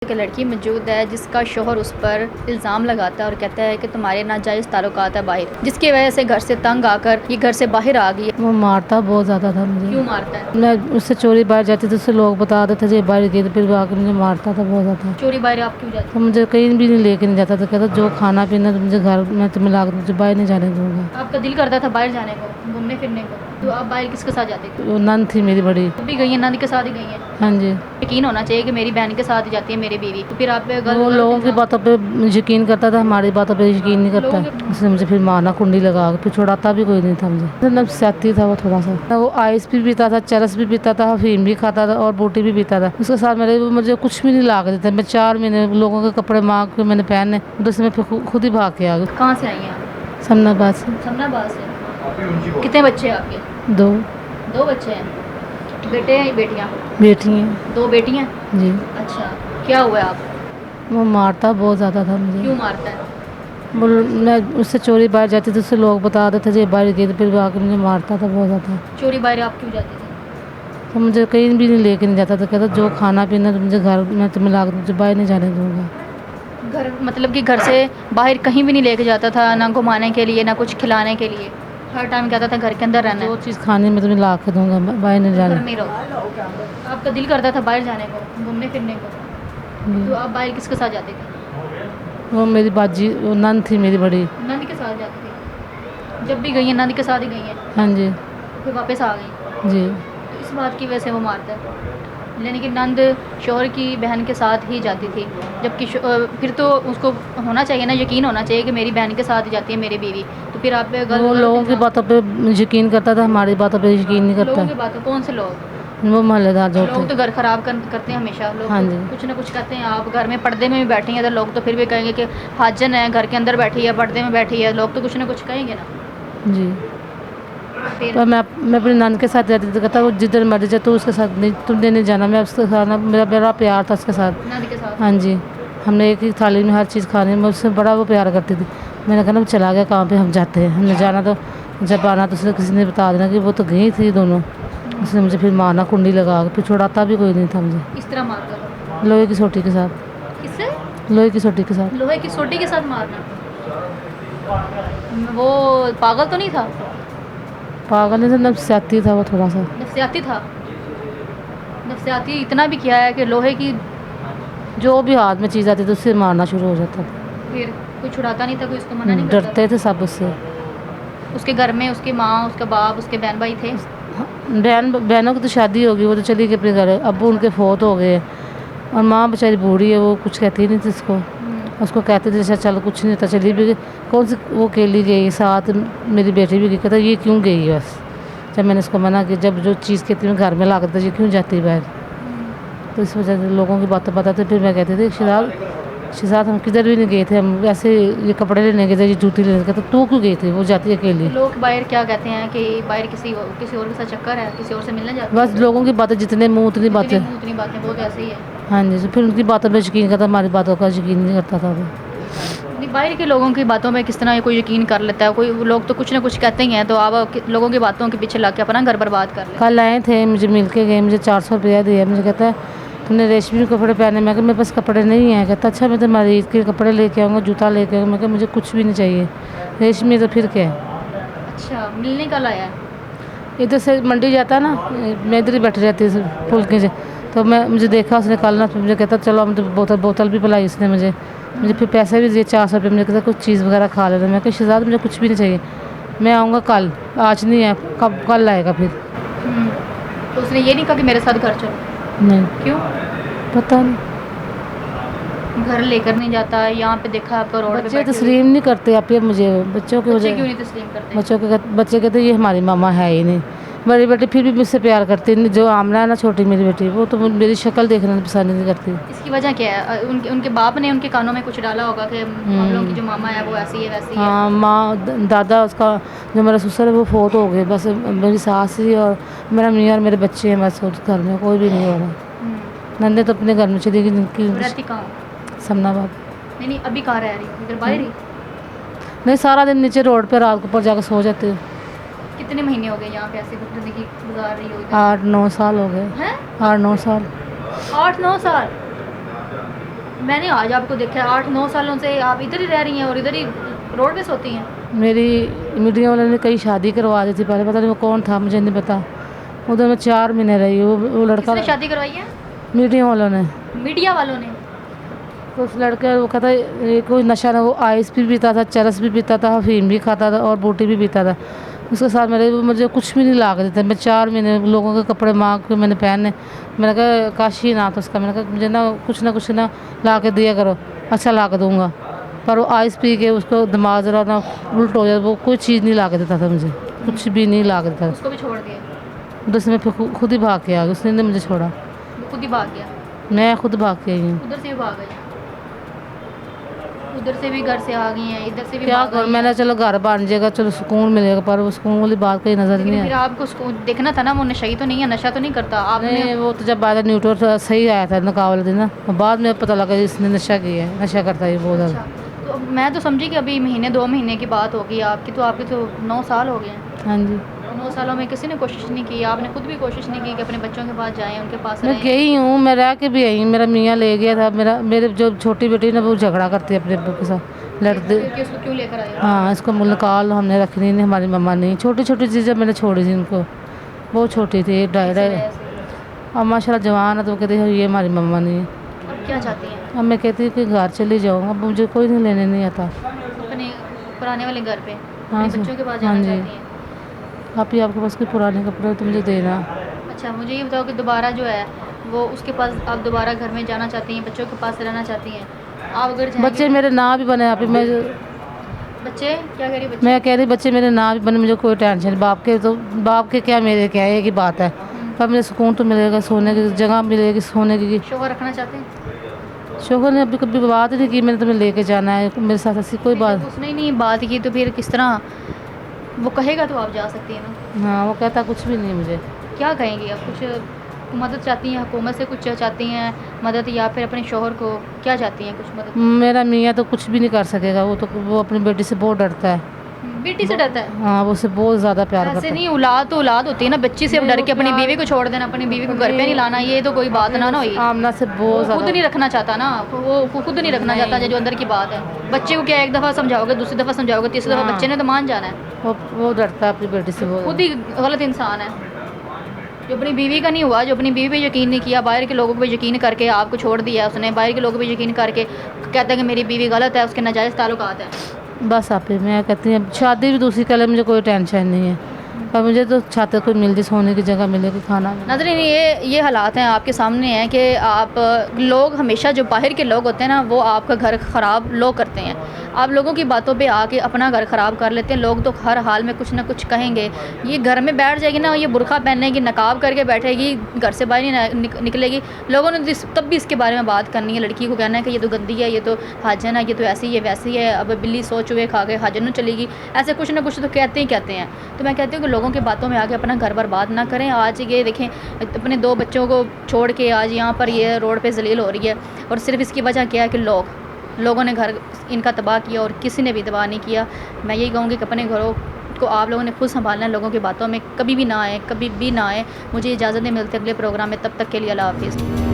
एक लड़की मौजूद है जिसका शोहर उस पर इल्ज़ाम लगाता है और कहता है कि तुम्हारे नाजायज़ ताल्लुकात है बाहर, जिसकी वजह से घर से तंग आकर ये घर से बाहर आ गई है। वो मारता बहुत ज़्यादा था मुझे। क्यों मारता है? मैं उससे चोरी बाहर जाती थी, उससे लोग बताते थे ये बाहर गई, तो फिर वो आके मुझे मारता था बहुत ज़्यादा। चोरी बाहर आप क्यों जाती तो मुझे कहीं भी नहीं लेके नहीं जाता था, कहता जो खाना पीना तो मुझे घर में तुम्हें ला मुझे बाहर नहीं जाने दूँगा। है? आपका दिल करता था बाहर जाने को, घूमने फिरने को, तो आप बाहर किसके साथ जाते थे? वो नन थी मेरी बड़ी। वो भी गई है, नंद के साथ ही गई है। हाँ जी। यकीन होना चाहिए कि मेरी बहन के साथ ही जाती है मेरी बीवी, तो फिर आप पे वो लोगों की बातों पे यकीन करता था, हमारी बातों पे यकीन नहीं करता। उसने मुझे फिर मारना, कुंडी लगा के, फिर छुड़ाता भी कोई नहीं था मुझे। मतलब सैती था वो थोड़ा सा। वो आइस भी पीता था, चरस भी पीता था, अफीम भी खाता था और बूटी भी पीता था। उसके साथ मुझे कुछ भी नहीं ला के देता। मैं 4 महीने लोगों के कपड़े मांग के मैंने पहने, उधर से मैं फिर खुद ही भाग के आ गई। कहाँ से आई हैं आप? समनाबाद से। समनाबाद से। कितने बच्चे हैं आपके? 2 2 बच्चे हैं। बेटे हैं या बेटियाँ? बेटी हैं 2 बेटियाँ? जी। अच्छा, क्या हुआ आप? वो मारता बहुत ज़्यादा था मुझे। क्यों मारता है? मैं उससे चोरी बाहर जाती थी, उससे लोग बताते थे ये बाहर गई, तो फिर वो आके मुझे मारता था बहुत ज़्यादा। चोरी बाहर आप क्यों जाती थी? तो मुझे कहीं भी नहीं लेके नहीं जाता था, कहता जो खाना पीना तो मुझे घर में तुम्हें ला मुझे बाहर नहीं जाने दूँगा। घर मतलब कि घर से बाहर कहीं भी नहीं लेके जाता था, ना घुमाने के लिए ना कुछ खिलाने के लिए, हर टाइम कहता था घर के अंदर रहना जो है, चीज़ खाने में तुम्हें ला के दूँगा, बाहर नहीं घर जाने। में ही रहो। आपका दिल करता था बाहर जाने को, घूमने फिरने को, तो आप बाहर किसके साथ जाते थे? वो मेरी बाजी, वो नन थी मेरी बड़ी। नंद के साथ जाती थी? जब भी गई हैं नंद के साथ ही गई हैं, हाँ जी। फिर वापस आ गई, जी। तो इस बात की वजह से वो मारता है। यानी कि नंद शोहर की बहन के साथ ही जाती थी, जबकि फिर तो उसको होना चाहिए ना, यकीन होना चाहिए कि मेरी बहन के साथ ही जाती है मेरी बीवी, तो फिर आप पे वो लोगों की बातों पे यकीन करता था, हमारी बातों पे यकीन नहीं लोगों करता। की बातों? कौन से लोग? वो मोहल्लेदार जो लोग थे। तो घर खराब करते हैं हमेशा। लोग हाँ तो जी। कुछ ना कुछ कहते हैं। आप घर में पर्दे में भी बैठी हैं तो लोग तो फिर भी कहेंगे कि हाजन है, घर के अंदर बैठी है, पर्दे में बैठी है, लोग तो कुछ ना कुछ कहेंगे ना। जी। फिर पर मैं अपनी नन के साथ जाती थी, कहता वो जिधर मर्जी जाए तो उसके साथ नहीं, तुमने नहीं जाना। मैं उसके साथ ना, मेरा बड़ा प्यार था उसके साथ। नंद के साथ? हाँ जी। हमने एक ही थाली में हर चीज़ खानी, मैं उससे बड़ा वो प्यार करती थी। मैंने कहा ना वो चला गया, कहाँ पे हम जाते हैं, हमने जाना तो जब आना तो उसने किसी ने बता देना कि वो तो गई थी दोनों। उसने मुझे फिर मारना, कुंडी लगा के, फिर छुड़ाता भी कोई नहीं था मुझे। इस तरह मारता था? लोहे की सोटी के साथ। किससे? लोहे की सोटी के साथ। लोहे की सोटी के साथ मारना? वो पागल तो नहीं था? पागल नहीं था, नफसियाती था वो थोड़ा सा। नफसियाती था? नफसियाती इतना भी किया है कि लोहे की? जो भी हाथ में चीज़ आती थी उससे मारना शुरू हो जाता था। फिर कोई छुड़ाता नहीं था, कोई उसको मना नहीं करता डरते थे सब उससे। था? उसके घर में उसकी माँ, उसका बाप, उसके बहन भाई थे? बहनों की तो शादी हो गई, वो तो चली गई अपने घर। अब्बू उनके फोत हो गए और माँ बेचारी बूढ़ी है, वो कुछ कहती नहीं थी उसको। उसको कहते थे अच्छा चल कुछ नहीं होता, चली भी गई। कौन सी वो अकेली गई, साथ मेरी बेटी भी गई। कहता ये क्यों गई बस। जब मैंने उसको मना कि जब जो चीज़ कहती मैं घर में ला कर ये क्यों जाती है बाहर। तो इस वजह से लोगों की बातें बताते, फिर मैं कहती थी शिजात हम किधर भी नहीं गए थे, हम वैसे ये कपड़े लेने गए थे, ये जूती लेने गए थे। तू क्यों गई थी, वो जाती अकेली। तो लोग बाहर क्या कहते हैं कि बाहर किसी और के साथ चक्कर है, किसी और से मिलने जाते बस लोगों की बातें, जितने मुँह उतनी बातें। उतनी बातें, वो तो ऐसे ही है। हाँ जी। तो फिर उनकी बातों पर यकीन करता, हमारी बातों का यकीन नहीं करता था वो। नहीं, बाहर के लोगों की बातों में किस तरह कोई यकीन कर लेता है? कोई लोग तो कुछ ना कुछ कहते ही हैं, तो आप लोगों की बातों के पीछे लग के अपना घर बर्बाद कर लेते। कल आए थे, मुझे मिल के गए, मुझे 400 रुपया दिया। मुझे कहता है तुमने रेशमी कपड़े पहने। मैं कहा मेरे पास कपड़े नहीं हैं। कहता अच्छा मैं तुम्हारी ईद के कपड़े लेके आऊँगा, जूता लेके आऊँगा। मैं कहा मुझे कुछ भी नहीं चाहिए रेशमी, तो फिर क्या है। अच्छा, मिलने कल आया है? इधर से मंडी जाता है ना, मैं इधर ही बैठी रहती है फुलके से। तो मुझे देखा उसने कल ना, मुझे कहता चलो हम तो बोतल भी पिलाई उसने मुझे फिर पैसे भी दिए 400 रुपये। मुझे कहता कुछ चीज़ वगैरह खा लेना। मैं कहा शहजाद मुझे कुछ भी नहीं चाहिए, मैं आऊँगा कल, आज नहीं है, कल आएगा फिर। तो उसने ये नहीं कहा कि मेरे साथ घर चलो? नहीं, क्यों? पता नहीं। घर लेकर नहीं जाता? यहाँ पे देखा आपका रोड पे बच्चे बैठे हुए। तस्लीम नहीं करते आप, ये मुझे बच्चों की बच्चे वजह। क्यों नहीं तस्लीम करते? बच्चे कहते ये हमारी मामा है ही नहीं। बड़ी बेटी फिर भी मुझसे प्यार करती है, जो आमना है ना छोटी मेरी बेटी, वो तो मेरी शक्ल देखना पसंद नहीं करती। इसकी वजह क्या है? उनके बाप ने उनके कानों में कुछ डाला होगा कि हम लोगों की जो मामा है वो ऐसी है वैसी है। हाँ, दादा उसका जो मेरा ससुर है वो फोत हो गए, बस मेरी सास ही और मेरा मियाँ और मेरे बच्चे हैं, बस उस घर में कोई भी नहीं हो रहा। नंदे तो अपने घर में चली गई, जिनकी रहती कहाँ? समनाबाद। नहीं, अभी कहाँ रह रही? इधर बाहर ही? नहीं, सारा दिन नीचे रोड पे रात को ऊपर जाकर सो जाते हैं। कितने महीने हो गए यहाँ पे ऐसे जिंदगी गुजार रही हो? 8-9 साल हो गए। हैं? 8-9 साल। 8-9 साल? मैंने आज आपको देखा है 8-9 सालों से आप इधर ही रह रही हैं और इधर ही रोड पे सोती हैं। मेरी मीडिया वालों ने कई शादी करवा दी थी पहले, पता नहीं वो कौन था, मुझे नहीं पता। उधर मैं 4 महीने रही। वो लड़का, किसने शादी करवाई है? मीडिया वालों ने। मीडिया वालों ने। तो उस लड़के, वो कहता ये कोई नशा ना, वो आइस भी पीता था, चरस भी पीता था, अफीम भी खाता था और बूटी भी पीता था। उसके साथ मुझे कुछ भी नहीं ला के देता। मैं 4 महीने लोगों के कपड़े मांग के मैंने पहने। मैंने कहा काश ही ना तो उसका, मैंने कहा मुझे ना कुछ ना ला के दिया करो, अच्छा ला के दूँगा। पर वो आइस पी के उसको दिमाग ज़रा ना उल्ट हो जाए, वो कोई चीज़ नहीं ला के देता था मुझे, कुछ भी नहीं ला के देता था। उसको भी छोड़ दिया? उधर से मैं फिर खुद ही भाग के आ गई, उसने नहीं मुझे छोड़ा, वो खुद ही भाग गया? मैं खुद भाग के आई हूँ। उधर से भी भाग गई? उधर से भी घर से आ गई हैं, इधर से भी क्या भाग कर, गई मैंने हैं। चलो घर बन जाएगा, चलो सुकून मिलेगा, पर वो सुकून वाली बात कहीं नज़र नहीं लेकिन फिर आई। आपको उसको देखना था ना, वो नशा ही तो नहीं है, नशा तो नहीं करता आपने। नहीं, वो तो जब आया न्यूट्रल तो सही आया था निकाह वाले दिन ना, बाद में पता लगा इसने नशा किया है, नशा करता है ये बहुत ज़्यादा। अच्छा, तो मैं तो समझी कि अभी महीने 2 महीने की बात होगी आपकी, तो आपके तो 9 साल हो गए हैं। हाँ जी, 9 सालों में किसी ने कोशिश नहीं की, आपने खुद भी कोशिश नहीं की कि अपने बच्चों के पास जाएं, उनके पास मैं रहें? गई हूँ, मैं रह के भी आई हूँ। मेरा मियाँ ले गया था, मेरे जो छोटी बेटी ना वो झगड़ा करती है अपने अब्बू के साथ, लड़ते। कि उसको क्यों लेकर आए? हाँ, इसको निकाल हमने रखनी नहीं, हमारी मम्मा नहीं। छोटी छोटी चीज़ें मैंने छोड़ी थी इनको, बहुत छोटी थी, इस ढाई। वजह से। अब माशाल्लाह जवान है तो वो कहते हैं ये हमारी मम्मा नहीं है। अब क्या चाहती हैं? अब मैं कहती हूँ कि घर चली जाऊँ, अब मुझे कोई नहीं लेने नहीं आता। अपने पुराने वाले घर पे हाँ अपने जी, बच्चों के पास हाँ जाना जी। चाहती हैं? आप ही, आपके पास कोई पुराने कपड़े हो तो मुझे देना। अच्छा, मुझे ये बताओ कि दोबारा जो है वो उसके पास आप दोबारा घर में जाना चाहती हैं, बच्चों के पास रहना चाहती हैं? आप अगर जाएंगी बच्चे मेरे ना भी बने, आप ही बच्चे क्या कह रही बच्चे? मैं कह रही बच्चे मेरे ना भी बने, मुझे कोई टेंशन नहीं। बाप के क्या मेरे क्या है, एक ही बात है। पर मुझे सुकून तो मिलेगा, सोने की जगह मिलेगी, सोने की। शोहर रखना चाहते हैं? शोहर ने अभी कभी बात ही नहीं की मैंने तुम्हें लेके जाना है, मेरे साथ ऐसी कोई जब बात। उसने ही नहीं बात की तो फिर किस तरह? वो कहेगा तो आप जा सकती हैं ना। हाँ, वो कहता कुछ भी नहीं मुझे। क्या कहेंगी आप? कुछ मदद चाहती हैं, हुकूमत से कुछ चाहती हैं मदद, या फिर अपने शोहर को क्या चाहती हैं, कुछ मदद? मेरा मियाँ तो कुछ भी नहीं कर सकेगा, वो अपनी बेटी से बहुत डरता है। बेटी से डरता है? हाँ, वो उससे बहुत ज़्यादा प्यार करता ऐसे है। नहीं, औलाद तो औलाद होती है ना, बच्ची से अब नहीं, डर वो के अपनी प्यार- बीवी को छोड़ देना, अपनी बीवी को घर पे नहीं लाना, ये तो कोई बात ना हुई। आमना से बहुत वो खुद ज़्यादा। नहीं रखना चाहता ना, वो खुद नहीं रखना चाहता, जो अंदर की बात है। बच्चे को क्या एक दफ़ा समझाओगे, दूसरी दफ़ा समझाओगे, तीसरी दफ़ा हाँ। बच्चे ने तो मान जाना है। वो डरता है अपनी बेटी से बहुत। खुद ही गलत इंसान है जो अपनी बीवी का नहीं हुआ, जो अपनी बीवी पे यकीन नहीं किया, बाहर के लोगों पे यकीन करके आपको छोड़ दिया उसने, बाहर के लोगों पे यकीन करके कहता है कि मेरी बीवी गलत है, उसके नाजायज़ ताल्लुकात है। बस आप ही, मैं कहती हूँ शादी भी दूसरी कर ले, मुझे कोई टेंशन नहीं है। पर मुझे तो छाते कोई मिल जाए, सोने की जगह मिलेगी, खाना मिले। नाज़रीन, ये हालात हैं आपके सामने हैं कि आप लोग हमेशा, जो बाहर के लोग होते हैं ना, वो आपका घर ख़राब लोग करते हैं। आप लोगों की बातों पे आके अपना घर ख़राब कर लेते हैं। लोग तो हर हाल में कुछ ना कुछ कहेंगे। ये घर में बैठ जाएगी ना, ये बुरखा पहनेगी, नकाब करके बैठेगी, घर से बाहर नहीं निकलेगी, लोगों ने तब भी इसके बारे में बात करनी है। लड़की को कहना है कि ये तो गंदी है, ये तो हाजन है, ये तो ऐसी है वैसी है, अब बिल्ली सो चुहे खा के हाजन में चलेगी, ऐसे कुछ ना कुछ तो कहते ही कहते हैं। तो मैं कहती हूँ कि लोगों की बातों में आके अपना घर बर्बाद ना करें। आज ये देखें, अपने 2 बच्चों को छोड़ के आज यहाँ पर ये रोड पे जलील हो रही है, और सिर्फ इसकी वजह क्या है कि लोगों ने घर इनका तबाह किया, और किसी ने भी तबाह नहीं किया। मैं यही कहूँगी कि अपने घरों को आप लोगों ने खुद संभालना है, लोगों की बातों में कभी भी ना आए, कभी भी ना आए। मुझे इजाज़त नहीं मिलती अगले प्रोग्राम में, तब तक के लिए अल्लाह हाफ़िज़।